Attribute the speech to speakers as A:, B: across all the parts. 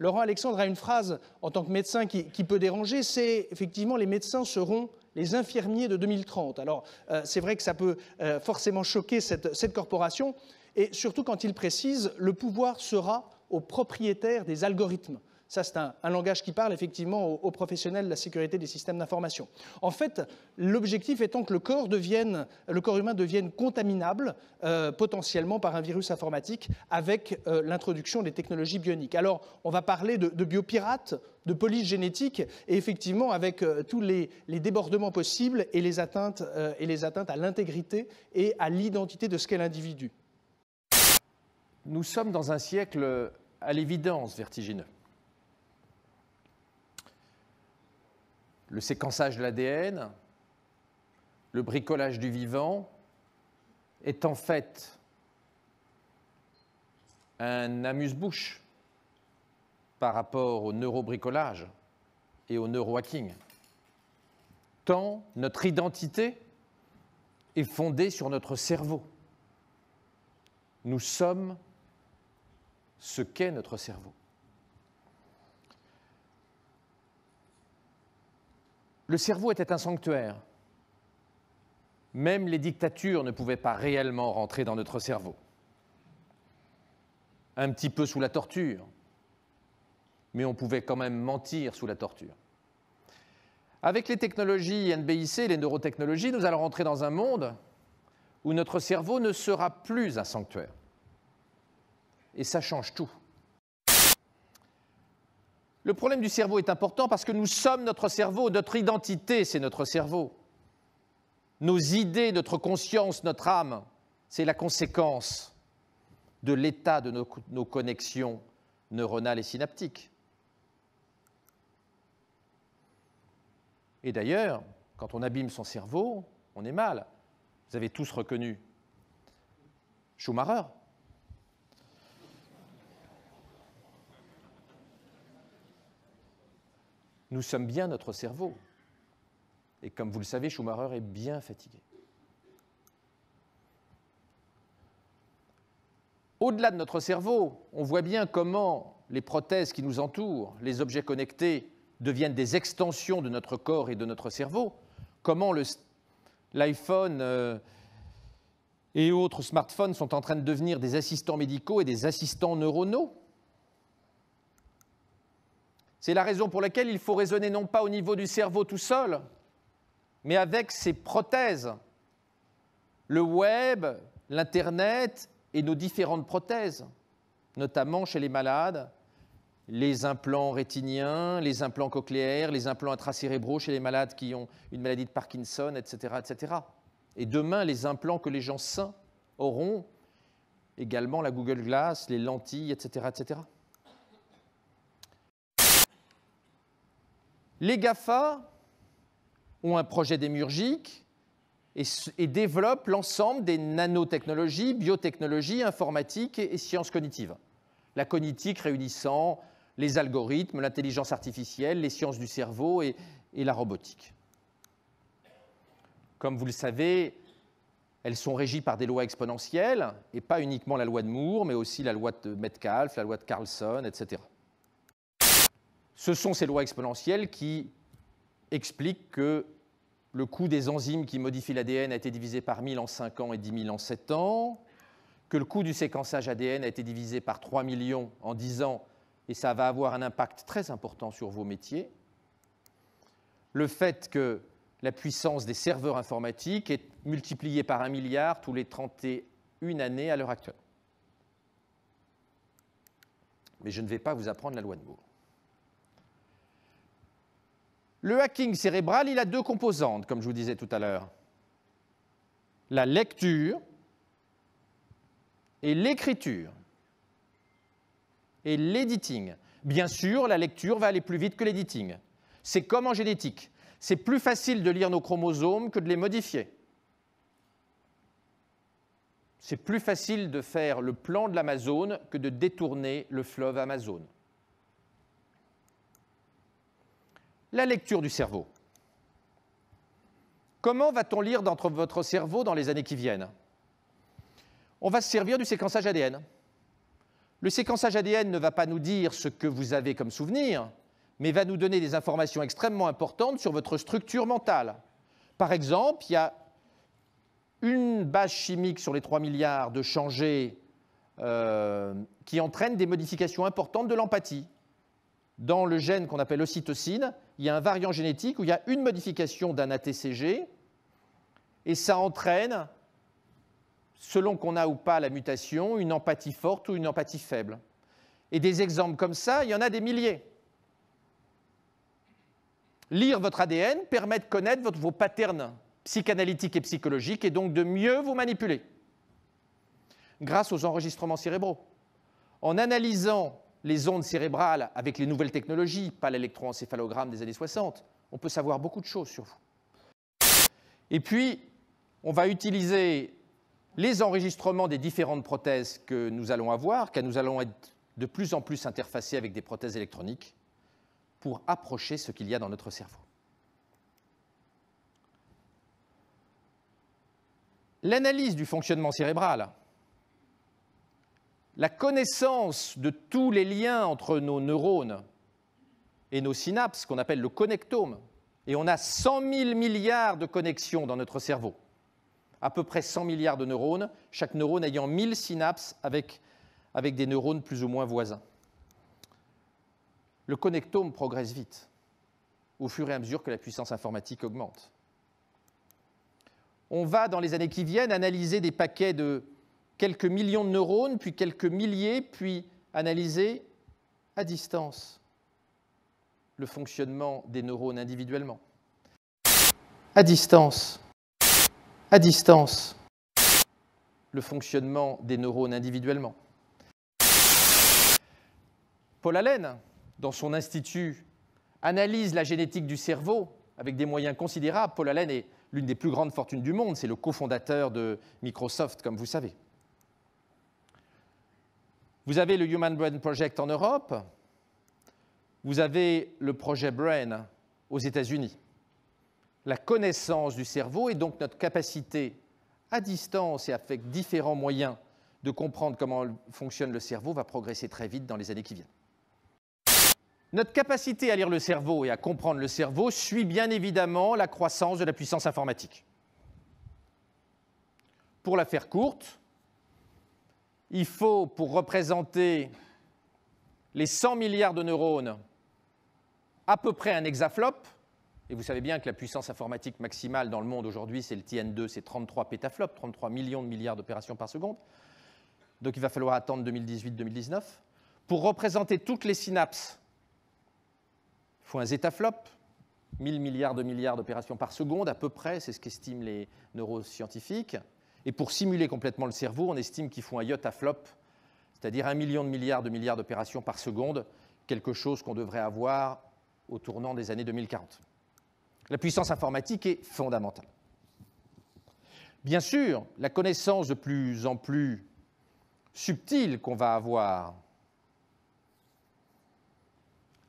A: Laurent Alexandre a une phrase en tant que médecin qui peut déranger, c'est effectivement les médecins seront les infirmiers de 2030. Alors c'est vrai que ça peut forcément choquer cette corporation, et surtout quand il précise le pouvoir sera aux propriétaires des algorithmes. Ça, c'est un langage qui parle effectivement aux professionnels de la sécurité des systèmes d'information. En fait, l'objectif étant que le corps humain devienne contaminable potentiellement par un virus informatique avec l'introduction des technologies bioniques. Alors, on va parler de biopirates, de police génétique, et effectivement avec tous les débordements possibles et les atteintes à l'intégrité et à l'identité de ce qu'est l'individu.
B: Nous sommes dans un siècle à l'évidence vertigineux. Le séquençage de l'ADN, le bricolage du vivant est en fait un amuse-bouche par rapport au neurobricolage et au neurohacking. Tant notre identité est fondée sur notre cerveau. Nous sommes ce qu'est notre cerveau. Le cerveau était un sanctuaire. Même les dictatures ne pouvaient pas réellement rentrer dans notre cerveau. Un petit peu sous la torture, mais on pouvait quand même mentir sous la torture. Avec les technologies NBIC, les neurotechnologies, nous allons rentrer dans un monde où notre cerveau ne sera plus un sanctuaire. Et ça change tout. Le problème du cerveau est important parce que nous sommes notre cerveau, notre identité, c'est notre cerveau. Nos idées, notre conscience, notre âme, c'est la conséquence de l'état de nos connexions neuronales et synaptiques. Et d'ailleurs, quand on abîme son cerveau, on est mal. Vous avez tous reconnu Schumacher. Nous sommes bien notre cerveau. Et comme vous le savez, Schumacher est bien fatigué. Au-delà de notre cerveau, on voit bien comment les prothèses qui nous entourent, les objets connectés, deviennent des extensions de notre corps et de notre cerveau. Comment l'iPhone et autres smartphones sont en train de devenir des assistants médicaux et des assistants neuronaux. C'est la raison pour laquelle il faut raisonner non pas au niveau du cerveau tout seul, mais avec ces prothèses. Le web, l'Internet et nos différentes prothèses, notamment chez les malades, les implants rétiniens, les implants cochléaires, les implants intracérébraux chez les malades qui ont une maladie de Parkinson, etc., etc. Et demain, les implants que les gens sains auront, également la Google Glass, les lentilles, etc., etc. Les GAFA ont un projet démiurgique et développent l'ensemble des nanotechnologies, biotechnologies, informatiques et sciences cognitives. La cognitique réunissant les algorithmes, l'intelligence artificielle, les sciences du cerveau et la robotique. Comme vous le savez, elles sont régies par des lois exponentielles, et pas uniquement la loi de Moore, mais aussi la loi de Metcalfe, la loi de Carlson, etc. Ce sont ces lois exponentielles qui expliquent que le coût des enzymes qui modifient l'ADN a été divisé par 1000 en 5 ans et 10 000 en 7 ans, que le coût du séquençage ADN a été divisé par 3 millions en 10 ans, et ça va avoir un impact très important sur vos métiers. Le fait que la puissance des serveurs informatiques est multipliée par 1 milliard tous les 31 années à l'heure actuelle. Mais je ne vais pas vous apprendre la loi de Moore. Le hacking cérébral, il a deux composantes, comme je vous disais tout à l'heure. La lecture et l'écriture et l'editing. Bien sûr, la lecture va aller plus vite que l'editing. C'est comme en génétique. C'est plus facile de lire nos chromosomes que de les modifier. C'est plus facile de faire le plan de l'Amazone que de détourner le fleuve Amazone. La lecture du cerveau. Comment va-t-on lire dans votre cerveau dans les années qui viennent? On va se servir du séquençage ADN. Le séquençage ADN ne va pas nous dire ce que vous avez comme souvenir, mais va nous donner des informations extrêmement importantes sur votre structure mentale. Par exemple, il y a une base chimique sur les 3 milliards de changés qui entraîne des modifications importantes de l'empathie. Dans le gène qu'on appelle l'ocytocine, il y a un variant génétique où il y a une modification d'un ATCG et ça entraîne, selon qu'on a ou pas la mutation, une empathie forte ou une empathie faible. Et des exemples comme ça, il y en a des milliers. Lire votre ADN permet de connaître vos patterns psychanalytiques et psychologiques et donc de mieux vous manipuler grâce aux enregistrements cérébraux. En analysant les ondes cérébrales avec les nouvelles technologies, pas l'électroencéphalogramme des années 60, on peut savoir beaucoup de choses sur vous. Et puis, on va utiliser les enregistrements des différentes prothèses que nous allons avoir, car nous allons être de plus en plus interfacés avec des prothèses électroniques pour approcher ce qu'il y a dans notre cerveau. L'analyse du fonctionnement cérébral, la connaissance de tous les liens entre nos neurones et nos synapses, qu'on appelle le connectome, et on a 100 000 milliards de connexions dans notre cerveau, à peu près 100 milliards de neurones, chaque neurone ayant 1000 synapses avec des neurones plus ou moins voisins. Le connectome progresse vite, au fur et à mesure que la puissance informatique augmente. On va, dans les années qui viennent, analyser des paquets de quelques millions de neurones, puis quelques milliers, puis analyser à distance le fonctionnement des neurones individuellement. À distance, le fonctionnement des neurones individuellement. Paul Allen, dans son institut, analyse la génétique du cerveau avec des moyens considérables. Paul Allen est l'une des plus grandes fortunes du monde, c'est le cofondateur de Microsoft, comme vous savez. Vous avez le Human Brain Project en Europe, vous avez le projet Brain aux États-Unis. La connaissance du cerveau et donc notre capacité à distance et avec différents moyens de comprendre comment fonctionne le cerveau va progresser très vite dans les années qui viennent. Notre capacité à lire le cerveau et à comprendre le cerveau suit bien évidemment la croissance de la puissance informatique. Pour la faire courte, il faut, pour représenter les 100 milliards de neurones, à peu près un hexaflop, et vous savez bien que la puissance informatique maximale dans le monde aujourd'hui, c'est le TN2, c'est 33 pétaflops, 33 millions de milliards d'opérations par seconde. Donc il va falloir attendre 2018-2019. Pour représenter toutes les synapses, il faut un zetaflop, 1000 milliards d'opérations par seconde, à peu près, c'est ce qu'estiment les neuroscientifiques. Et pour simuler complètement le cerveau, on estime qu'il faut un iotaflop, c'est-à-dire 1 million de milliards d'opérations par seconde, quelque chose qu'on devrait avoir au tournant des années 2040. La puissance informatique est fondamentale. Bien sûr, la connaissance de plus en plus subtile qu'on va avoir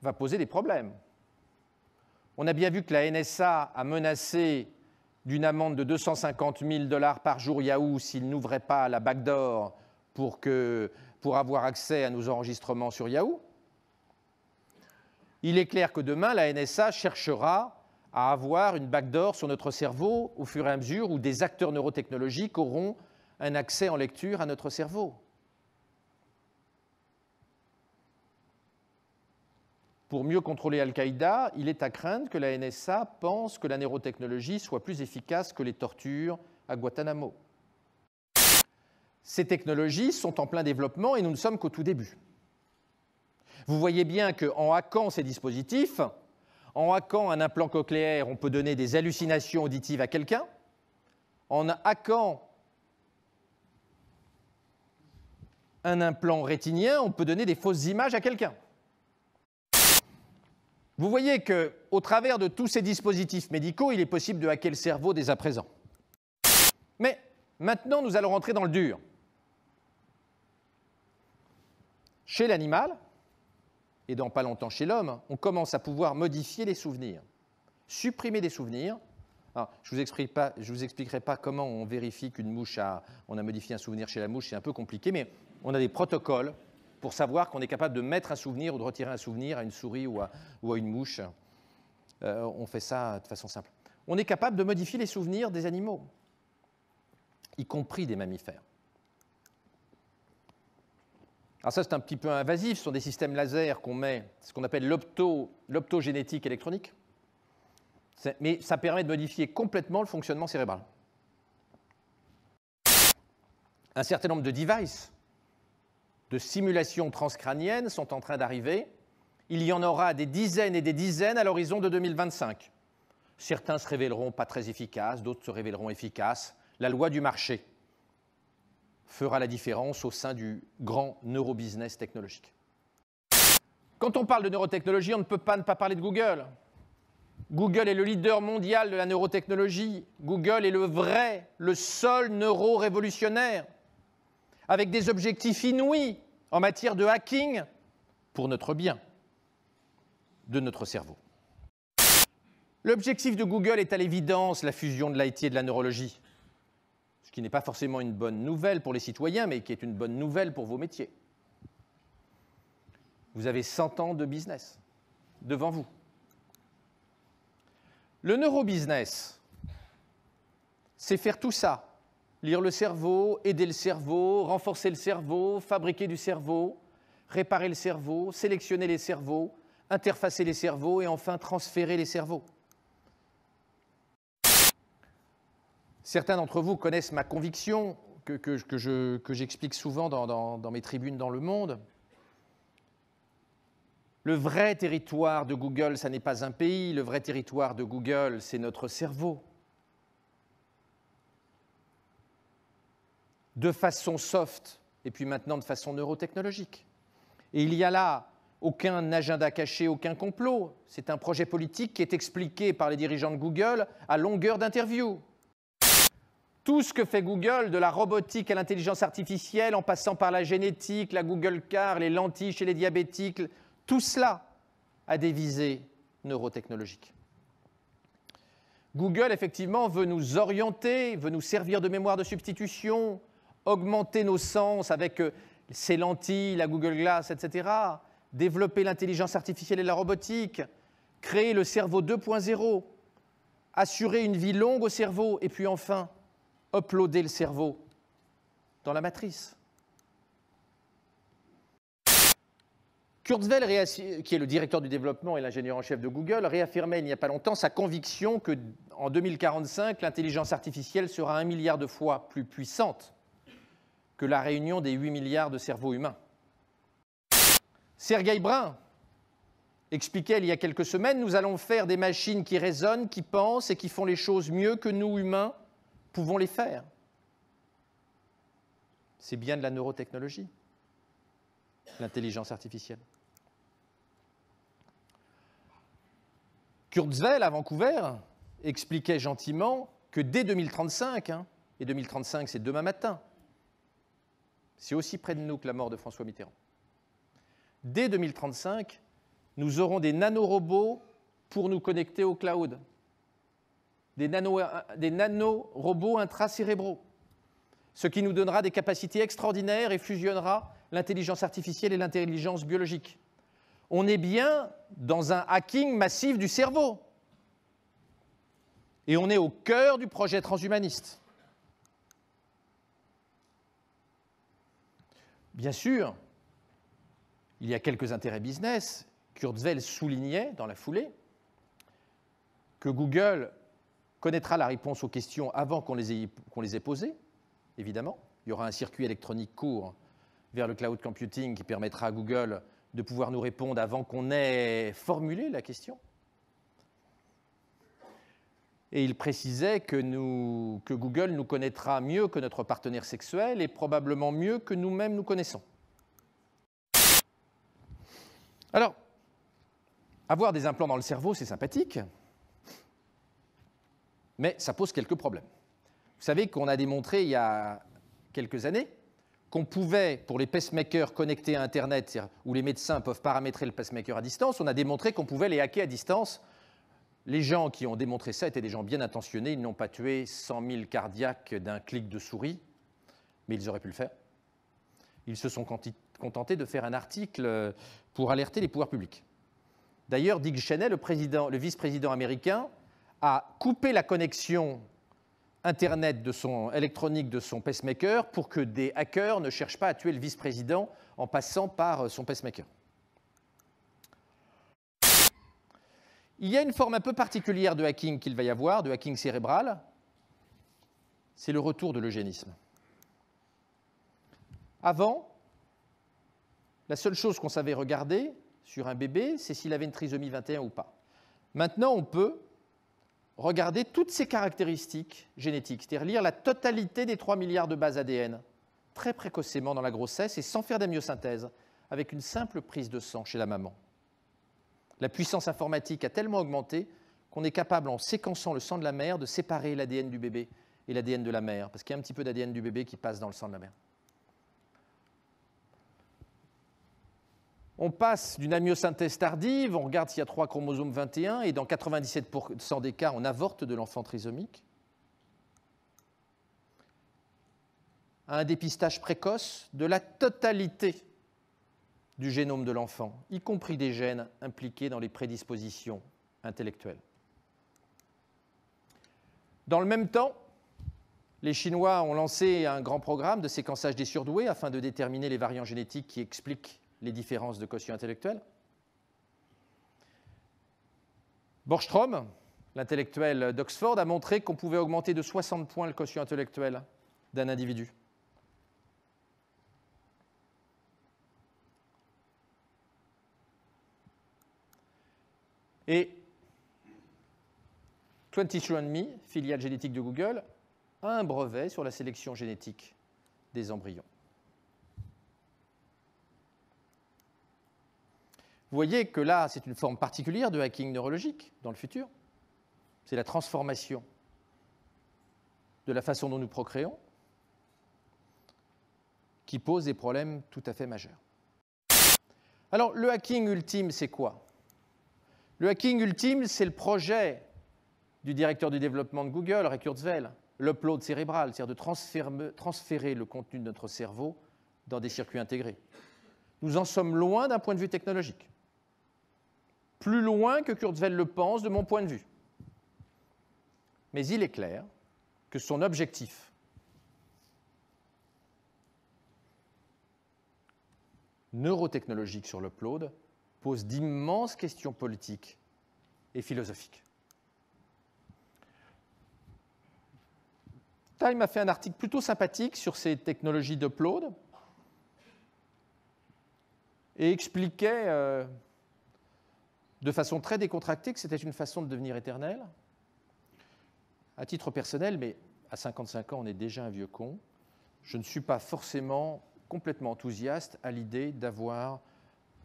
B: va poser des problèmes. On a bien vu que la NSA a menacé d'une amende de 250 000 $ par jour Yahoo s'il n'ouvrait pas la backdoor pour avoir accès à nos enregistrements sur Yahoo. Il est clair que demain, la NSA cherchera à avoir une backdoor sur notre cerveau au fur et à mesure où des acteurs neurotechnologiques auront un accès en lecture à notre cerveau. Pour mieux contrôler Al-Qaïda, il est à craindre que la NSA pense que la neurotechnologie soit plus efficace que les tortures à Guantanamo. Ces technologies sont en plein développement et nous ne sommes qu'au tout début. Vous voyez bien qu'en hackant ces dispositifs, en hackant un implant cochléaire, on peut donner des hallucinations auditives à quelqu'un. En hackant un implant rétinien, on peut donner des fausses images à quelqu'un. Vous voyez qu'au travers de tous ces dispositifs médicaux, il est possible de hacker le cerveau dès à présent. Mais maintenant, nous allons rentrer dans le dur. Chez l'animal, et dans pas longtemps chez l'homme, on commence à pouvoir modifier les souvenirs, supprimer des souvenirs. Alors, je ne vous expliquerai pas comment on vérifie qu'une mouche on a modifié un souvenir chez la mouche, c'est un peu compliqué, mais on a des protocoles pour savoir qu'on est capable de mettre un souvenir ou de retirer un souvenir à une souris ou à une mouche. On fait ça de façon simple. On est capable de modifier les souvenirs des animaux, y compris des mammifères. Alors ça, c'est un petit peu invasif, ce sont des systèmes laser qu'on met, ce qu'on appelle l'optogénétique électronique, mais ça permet de modifier complètement le fonctionnement cérébral. Un certain nombre de devices, de simulations transcrâniennes sont en train d'arriver. Il y en aura des dizaines et des dizaines à l'horizon de 2025. Certains se révéleront pas très efficaces, d'autres se révéleront efficaces. La loi du marché fera la différence au sein du grand neurobusiness technologique. Quand on parle de neurotechnologie, on ne peut pas ne pas parler de Google. Google est le leader mondial de la neurotechnologie. Google est le seul neurorévolutionnaire, avec des objectifs inouïs en matière de hacking pour notre bien, de notre cerveau. L'objectif de Google est à l'évidence la fusion de l'IT et de la neurologie, ce qui n'est pas forcément une bonne nouvelle pour les citoyens, mais qui est une bonne nouvelle pour vos métiers. Vous avez 100 ans de business devant vous. Le neurobusiness, c'est faire tout ça. Lire le cerveau, aider le cerveau, renforcer le cerveau, fabriquer du cerveau, réparer le cerveau, sélectionner les cerveaux, interfacer les cerveaux et enfin transférer les cerveaux. Certains d'entre vous connaissent ma conviction que j'explique souvent dans mes tribunes dans le monde. Le vrai territoire de Google, ça n'est pas un pays. Le vrai territoire de Google, c'est notre cerveau. De façon soft, et puis maintenant de façon neurotechnologique. Et il y a là aucun agenda caché, aucun complot. C'est un projet politique qui est expliqué par les dirigeants de Google à longueur d'interview. Tout ce que fait Google, de la robotique à l'intelligence artificielle, en passant par la génétique, la Google Car, les lentilles chez les diabétiques, tout cela a des visées neurotechnologiques. Google, effectivement, veut nous orienter, veut nous servir de mémoire de substitution, augmenter nos sens avec ses lentilles, la Google Glass, etc., développer l'intelligence artificielle et la robotique, créer le cerveau 2.0, assurer une vie longue au cerveau, et puis enfin, uploader le cerveau dans la matrice. Kurzweil, qui est le directeur du développement et l'ingénieur en chef de Google, réaffirmait il n'y a pas longtemps sa conviction qu'en 2045, l'intelligence artificielle sera 1 milliard de fois plus puissante que la réunion des 8 milliards de cerveaux humains. Sergey Brin expliquait il y a quelques semaines, nous allons faire des machines qui raisonnent, qui pensent et qui font les choses mieux que nous, humains, pouvons les faire. C'est bien de la neurotechnologie, l'intelligence artificielle. Kurzweil, à Vancouver, expliquait gentiment que dès 2035, et 2035 c'est demain matin, c'est aussi près de nous que la mort de François Mitterrand, dès 2035, nous aurons des nanorobots pour nous connecter au cloud, des nanorobots intracérébraux, ce qui nous donnera des capacités extraordinaires et fusionnera l'intelligence artificielle et l'intelligence biologique. On est bien dans un hacking massif du cerveau. Et on est au cœur du projet transhumaniste. Bien sûr, il y a quelques intérêts business. Kurzweil soulignait dans la foulée que Google connaîtra la réponse aux questions avant qu'on les ait posées, évidemment. Il y aura un circuit électronique court vers le cloud computing qui permettra à Google de pouvoir nous répondre avant qu'on ait formulé la question. Et il précisait que Google nous connaîtra mieux que notre partenaire sexuel et probablement mieux que nous-mêmes nous connaissons. Alors, avoir des implants dans le cerveau, c'est sympathique, mais ça pose quelques problèmes. Vous savez qu'on a démontré il y a quelques années qu'on pouvait, pour les pacemakers connectés à Internet, où les médecins peuvent paramétrer le pacemaker à distance, on a démontré qu'on pouvait les hacker à distance. Les gens qui ont démontré ça étaient des gens bien intentionnés, ils n'ont pas tué 100 000 cardiaques d'un clic de souris, mais ils auraient pu le faire. Ils se sont contenté de faire un article pour alerter les pouvoirs publics. D'ailleurs, Dick Cheney, le vice-président américain, a coupé la connexion Internet électronique de son pacemaker pour que des hackers ne cherchent pas à tuer le vice-président en passant par son pacemaker. Il y a une forme un peu particulière de hacking qu'il va y avoir, de hacking cérébral, c'est le retour de l'eugénisme. Avant, la seule chose qu'on savait regarder sur un bébé, c'est s'il avait une trisomie 21 ou pas. Maintenant, on peut regarder toutes ses caractéristiques génétiques, c'est-à-dire lire la totalité des 3 milliards de bases ADN, très précocement dans la grossesse et sans faire d'amniosynthèse, avec une simple prise de sang chez la maman. La puissance informatique a tellement augmenté qu'on est capable, en séquençant le sang de la mère, de séparer l'ADN du bébé et l'ADN de la mère, parce qu'il y a un petit peu d'ADN du bébé qui passe dans le sang de la mère. On passe d'une amniosynthèse tardive, on regarde s'il y a 3 chromosomes 21, et dans 97% des cas, on avorte de l'enfant trisomique, à un dépistage précoce de la totalité du génome de l'enfant, y compris des gènes impliqués dans les prédispositions intellectuelles. Dans le même temps, les Chinois ont lancé un grand programme de séquençage des surdoués afin de déterminer les variants génétiques qui expliquent les différences de quotient intellectuel. Borgström, l'intellectuel d'Oxford, a montré qu'on pouvait augmenter de 60 points le quotient intellectuel d'un individu. Et 23andMe, filiale génétique de Google, a un brevet sur la sélection génétique des embryons. Vous voyez que là, c'est une forme particulière de hacking neurologique dans le futur. C'est la transformation de la façon dont nous procréons qui pose des problèmes tout à fait majeurs. Alors, le hacking ultime, c'est quoi? Le hacking ultime, c'est le projet du directeur du développement de Google, Ray Kurzweil, l'upload cérébral, c'est-à-dire de transférer le contenu de notre cerveau dans des circuits intégrés. Nous en sommes loin d'un point de vue technologique. Plus loin que Kurzweil le pense, de mon point de vue. Mais il est clair que son objectif neurotechnologique sur l'upload pose d'immenses questions politiques et philosophiques. Time a fait un article plutôt sympathique sur ces technologies d'upload et expliquait de façon très décontractée que c'était une façon de devenir éternel. À titre personnel, mais à 55 ans, on est déjà un vieux con, je ne suis pas forcément complètement enthousiaste à l'idée d'avoir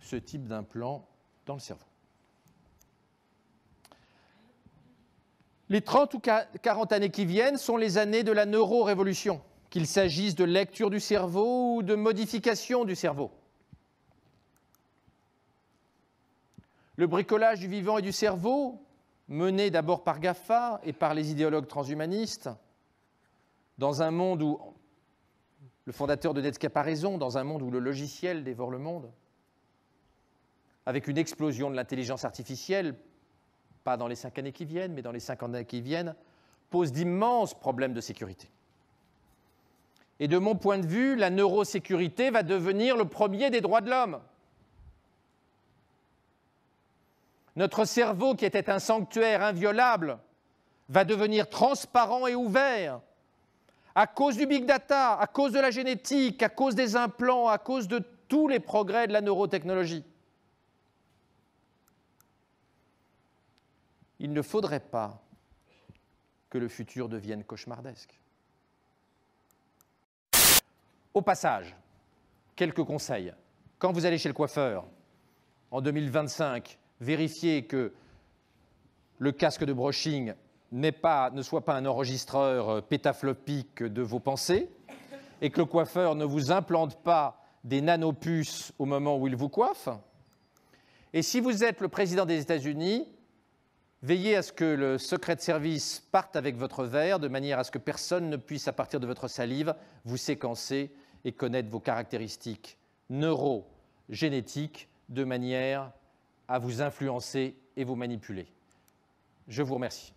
B: ce type d'implant dans le cerveau. Les 30 ou 40 années qui viennent sont les années de la neurorévolution, qu'il s'agisse de lecture du cerveau ou de modification du cerveau. Le bricolage du vivant et du cerveau, mené d'abord par GAFA et par les idéologues transhumanistes, dans un monde où, le fondateur de Netscape a raison, dans un monde où le logiciel dévore le monde, avec une explosion de l'intelligence artificielle, pas dans les 5 années qui viennent, mais dans les 50 années qui viennent, pose d'immenses problèmes de sécurité. Et de mon point de vue, la neurosécurité va devenir le premier des droits de l'homme. Notre cerveau, qui était un sanctuaire inviolable, va devenir transparent et ouvert à cause du big data, à cause de la génétique, à cause des implants, à cause de tous les progrès de la neurotechnologie. Il ne faudrait pas que le futur devienne cauchemardesque. Au passage, quelques conseils. Quand vous allez chez le coiffeur, en 2025, vérifiez que le casque de brushing ne soit pas un enregistreur pétaflopique de vos pensées et que le coiffeur ne vous implante pas des nanopuces au moment où il vous coiffe. Et si vous êtes le président des États-Unis, veillez à ce que le secret de service parte avec votre verre de manière à ce que personne ne puisse, à partir de votre salive, vous séquencer et connaître vos caractéristiques neurogénétique de manière à vous influencer et vous manipuler. Je vous remercie.